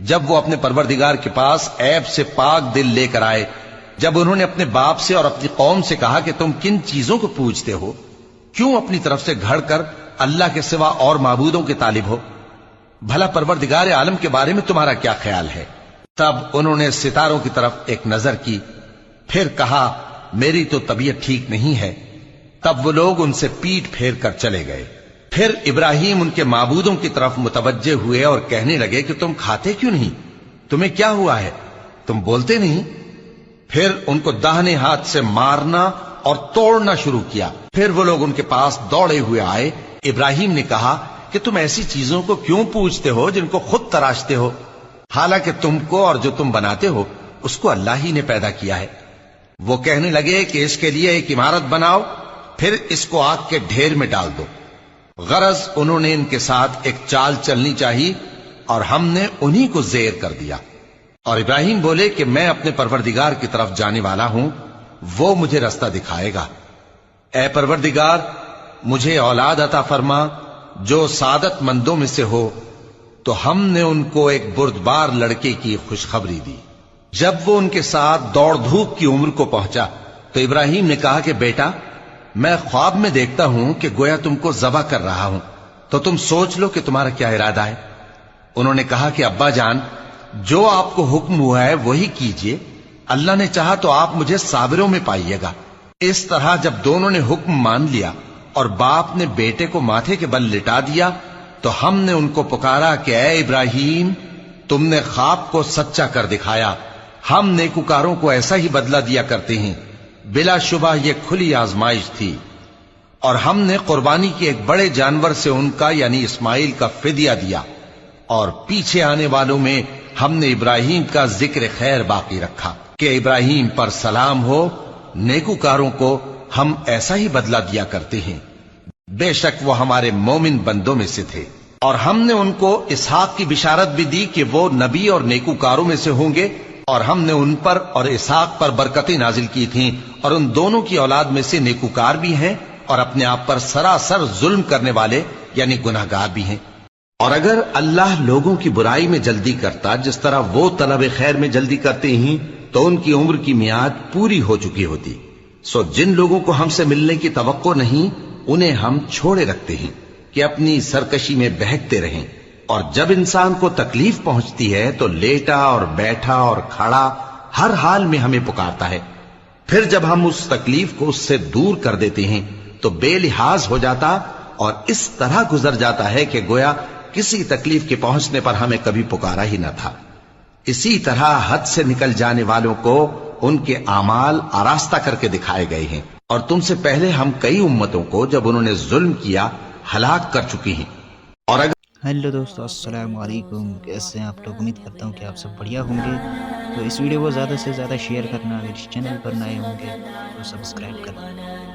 جب وہ اپنے پروردگار کے پاس عیب سے پاک دل لے کر آئے، جب انہوں نے اپنے باپ سے اور اپنی قوم سے کہا کہ تم کن چیزوں کو پوجتے ہو، کیوں اپنی طرف سے گھڑ کر اللہ کے سوا اور معبودوں کے طالب ہو؟ بھلا پروردگار عالم کے بارے میں تمہارا کیا خیال ہے؟ تب انہوں نے ستاروں کی طرف ایک نظر کی، پھر کہا میری تو طبیعت ٹھیک نہیں ہے۔ تب وہ لوگ ان سے پیٹ پھیر کر چلے گئے۔ پھر ابراہیم ان کے معبودوں کی طرف متوجہ ہوئے اور کہنے لگے کہ تم کھاتے کیوں نہیں؟ تمہیں کیا ہوا ہے؟ تم بولتے نہیں؟ پھر ان کو داہنے ہاتھ سے مارنا اور توڑنا شروع کیا۔ پھر وہ لوگ ان کے پاس دوڑے ہوئے آئے۔ ابراہیم نے کہا کہ تم ایسی چیزوں کو کیوں پوجتے ہو جن کو خود تراشتے ہو، حالانکہ تم کو اور جو تم بناتے ہو اس کو اللہ ہی نے پیدا کیا ہے۔ وہ کہنے لگے کہ اس کے لیے ایک عمارت بناؤ، پھر اس کو آگ کے ڈھیر میں ڈال دو۔ غرض انہوں نے ان کے ساتھ ایک چال چلنی چاہی اور ہم نے انہی کو زیر کر دیا۔ اور ابراہیم بولے کہ میں اپنے پروردگار کی طرف جانے والا ہوں، وہ مجھے رستہ دکھائے گا۔ اے پروردگار، مجھے اولاد عطا فرما جو سعادت مندوں میں سے ہو۔ تو ہم نے ان کو ایک بردبار لڑکے کی خوشخبری دی۔ جب وہ ان کے ساتھ دوڑ دھوپ کی عمر کو پہنچا تو ابراہیم نے کہا کہ بیٹا، میں خواب میں دیکھتا ہوں کہ گویا تم کو ذبح کر رہا ہوں، تو تم سوچ لو کہ تمہارا کیا ارادہ ہے۔ انہوں نے کہا کہ ابا جان، جو آپ کو حکم ہوا ہے وہی کیجئے، اللہ نے چاہا تو آپ مجھے صابروں میں پائیے گا۔ اس طرح جب دونوں نے حکم مان لیا اور باپ نے بیٹے کو ماتھے کے بل لٹا دیا تو ہم نے ان کو پکارا کہ اے ابراہیم، تم نے خواب کو سچا کر دکھایا، ہم نیکوکاروں کو ایسا ہی بدلہ دیا کرتے ہیں۔ بلا شبہ یہ کھلی آزمائش تھی، اور ہم نے قربانی کے ایک بڑے جانور سے ان کا یعنی اسماعیل کا فدیہ دیا، اور پیچھے آنے والوں میں ہم نے ابراہیم کا ذکر خیر باقی رکھا کہ ابراہیم پر سلام ہو، نیکوکاروں کو ہم ایسا ہی بدلہ دیا کرتے ہیں۔ بے شک وہ ہمارے مومن بندوں میں سے تھے۔ اور ہم نے ان کو اسحاق کی بشارت بھی دی کہ وہ نبی اور نیکوکاروں میں سے ہوں گے، اور ہم نے ان پر اور اسحاق پر برکتیں نازل کی تھیں، اور ان دونوں کی اولاد میں سے نیکوکار بھی ہیں اور اپنے آپ پر سراسر ظلم کرنے والے یعنی گناہگار بھی ہیں۔ اور اگر اللہ لوگوں کی برائی میں جلدی کرتا جس طرح وہ طلب خیر میں جلدی کرتے ہیں تو ان کی عمر کی میعاد پوری ہو چکی ہوتی۔ سو جن لوگوں کو ہم سے ملنے کی توقع نہیں انہیں ہم چھوڑے رکھتے ہیں کہ اپنی سرکشی میں بہکتے رہیں، اور جب انسان کو تکلیف پہنچتی ہے تو لیٹا اور بیٹھا اور کھڑا ہر حال میں ہمیں پکارتا ہے۔ پھر جب ہم اس تکلیف کو اس سے دور کر دیتے ہیں تو بے لحاظ ہو جاتا اور اس طرح گزر جاتا ہے کہ گویا کسی تکلیف کے پہنچنے پر ہمیں کبھی پکارا ہی نہ تھا۔ اسی طرح حد سے نکل جانے والوں کو ان کے اعمال آراستہ کر کے دکھائے گئے ہیں، اور تم سے پہلے ہم کئی امتوں کو جب انہوں نے ظلم کیا ہلاک کر چکی ہیں۔ اور اگر ہیلو دوستو، السلام علیکم، کیسے ہیں آپ لوگ؟ امید کرتا ہوں کہ آپ سب بڑھیا ہوں گے۔ تو اس ویڈیو کو زیادہ سے زیادہ شیئر کرنا، اگر اس چینل پر نئے ہوں گے تو سبسکرائب کرنا۔